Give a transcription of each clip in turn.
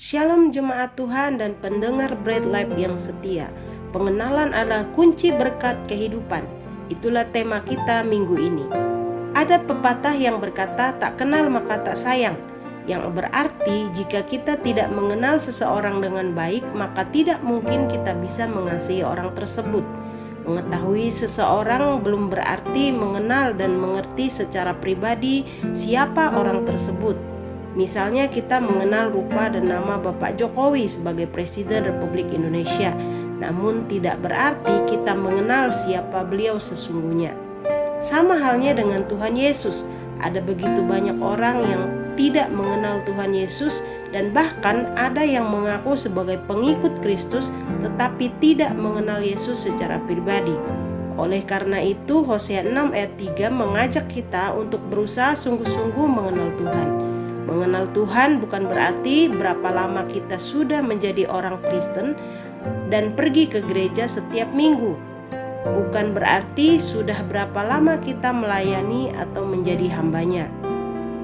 Shalom jemaat Tuhan dan pendengar Bread Life yang setia. Pengenalan adalah kunci berkat kehidupan. Itulah tema kita minggu ini. Ada pepatah yang berkata tak kenal maka tak sayang, yang berarti jika kita tidak mengenal seseorang dengan baik, maka tidak mungkin kita bisa mengasihi orang tersebut. Mengetahui seseorang belum berarti mengenal dan mengerti secara pribadi siapa orang tersebut. Misalnya kita mengenal rupa dan nama Bapak Jokowi sebagai Presiden Republik Indonesia, namun tidak berarti kita mengenal siapa beliau sesungguhnya. Sama halnya dengan Tuhan Yesus, ada begitu banyak orang yang tidak mengenal Tuhan Yesus dan bahkan ada yang mengaku sebagai pengikut Kristus tetapi tidak mengenal Yesus secara pribadi. Oleh karena itu, Hosea 6 ayat 3 mengajak kita untuk berusaha sungguh-sungguh mengenal Tuhan. Mengenal Tuhan bukan berarti berapa lama kita sudah menjadi orang Kristen dan pergi ke gereja setiap minggu. Bukan berarti sudah berapa lama kita melayani atau menjadi hambanya.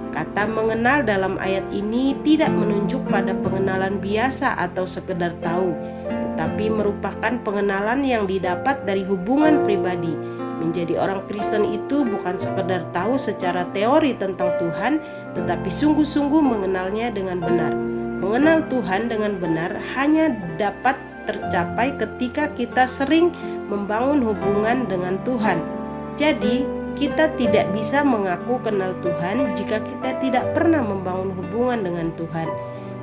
Kata mengenal dalam ayat ini tidak menunjuk pada pengenalan biasa atau sekedar tahu, tetapi merupakan pengenalan yang didapat dari hubungan pribadi. Menjadi orang Kristen itu bukan sekedar tahu secara teori tentang Tuhan, tetapi sungguh-sungguh mengenalnya dengan benar. Mengenal Tuhan dengan benar hanya dapat tercapai ketika kita sering membangun hubungan dengan Tuhan. Jadi, kita tidak bisa mengaku kenal Tuhan jika kita tidak pernah membangun hubungan dengan Tuhan.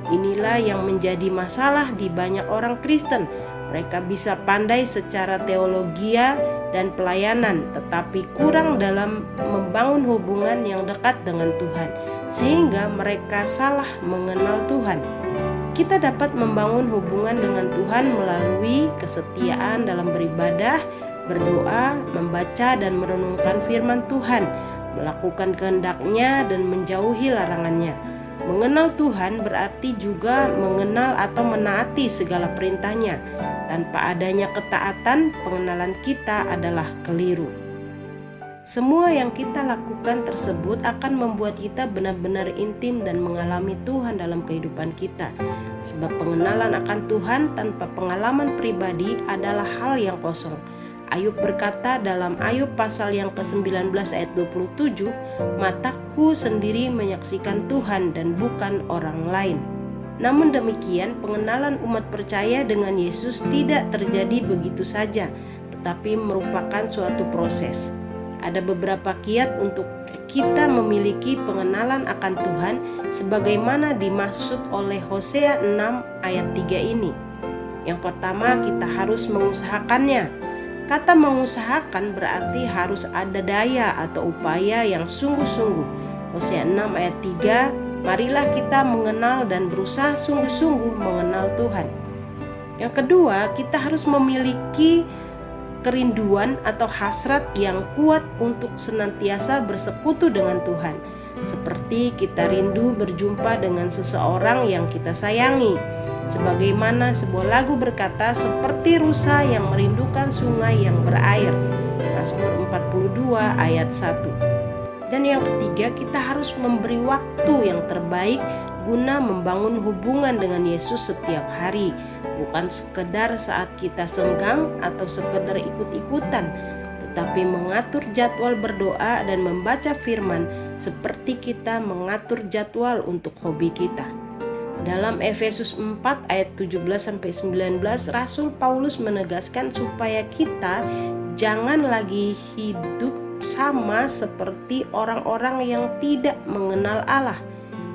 Inilah yang menjadi masalah di banyak orang Kristen. Mereka bisa pandai secara teologia dan pelayanan, tetapi kurang dalam membangun hubungan yang dekat dengan Tuhan, sehingga mereka salah mengenal Tuhan. Kita dapat membangun hubungan dengan Tuhan melalui kesetiaan dalam beribadah, berdoa, membaca dan merenungkan firman Tuhan, melakukan kehendak-Nya dan menjauhi larangannya. Mengenal Tuhan berarti juga mengenal atau menaati segala perintah-Nya. Tanpa adanya ketaatan, pengenalan kita adalah keliru. Semua yang kita lakukan tersebut akan membuat kita benar-benar intim dan mengalami Tuhan dalam kehidupan kita. Sebab pengenalan akan Tuhan tanpa pengalaman pribadi adalah hal yang kosong. Ayub berkata dalam Ayub pasal yang ke-19 ayat 27, "Mataku sendiri menyaksikan Tuhan dan bukan orang lain." Namun demikian, pengenalan umat percaya dengan Yesus tidak terjadi begitu saja, tetapi merupakan suatu proses. Ada beberapa kiat untuk kita memiliki pengenalan akan Tuhan sebagaimana dimaksud oleh Hosea 6 ayat 3 ini. Yang pertama, kita harus mengusahakannya. Kata mengusahakan berarti harus ada daya atau upaya yang sungguh-sungguh. Hosea 6 ayat 3, marilah kita mengenal dan berusaha sungguh-sungguh mengenal Tuhan. Yang kedua, kita harus memiliki kerinduan atau hasrat yang kuat untuk senantiasa bersekutu dengan Tuhan. Seperti kita rindu berjumpa dengan seseorang yang kita sayangi. Sebagaimana sebuah lagu berkata, seperti rusa yang merindukan sungai yang berair. Mazmur 42 ayat 1. Dan yang ketiga, kita harus memberi waktu yang terbaik guna membangun hubungan dengan Yesus setiap hari. Bukan sekedar saat kita senggang atau sekedar ikut-ikutan, tetapi mengatur jadwal berdoa dan membaca firman seperti kita mengatur jadwal untuk hobi kita. Dalam Efesus 4 ayat 17-19, Rasul Paulus menegaskan supaya kita jangan lagi hidup sama seperti orang-orang yang tidak mengenal Allah.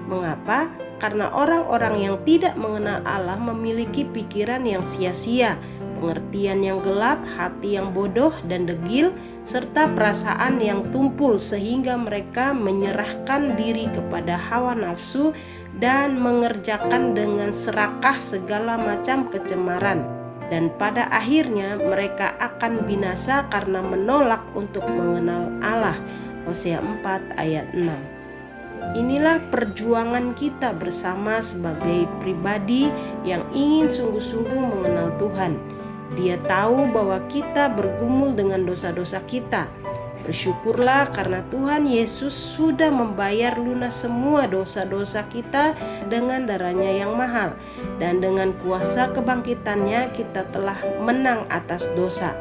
Mengapa? Karena orang-orang yang tidak mengenal Allah memiliki pikiran yang sia-sia, pengertian yang gelap, hati yang bodoh dan degil, serta perasaan yang tumpul sehingga mereka menyerahkan diri kepada hawa nafsu dan mengerjakan dengan serakah segala macam kecemaran. Dan pada akhirnya mereka akan binasa karena menolak untuk mengenal Allah. Hosea 4 ayat 6. Inilah perjuangan kita bersama sebagai pribadi yang ingin sungguh-sungguh mengenal Tuhan. Dia tahu bahwa kita bergumul dengan dosa-dosa kita. Bersyukurlah karena Tuhan Yesus sudah membayar lunas semua dosa-dosa kita dengan darahnya yang mahal. Dan dengan kuasa kebangkitannya kita telah menang atas dosa.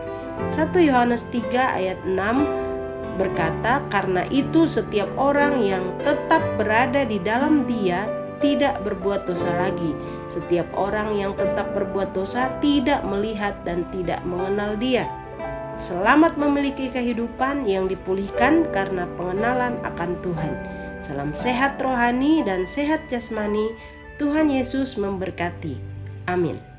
1 Yohanes 3 ayat 6 berkata, karena itu setiap orang yang tetap berada di dalam Dia tidak berbuat dosa lagi. Setiap orang yang tetap berbuat dosa tidak melihat dan tidak mengenal Dia. Selamat memiliki kehidupan yang dipulihkan karena pengenalan akan Tuhan. Salam sehat rohani dan sehat jasmani. Tuhan Yesus memberkati. Amin.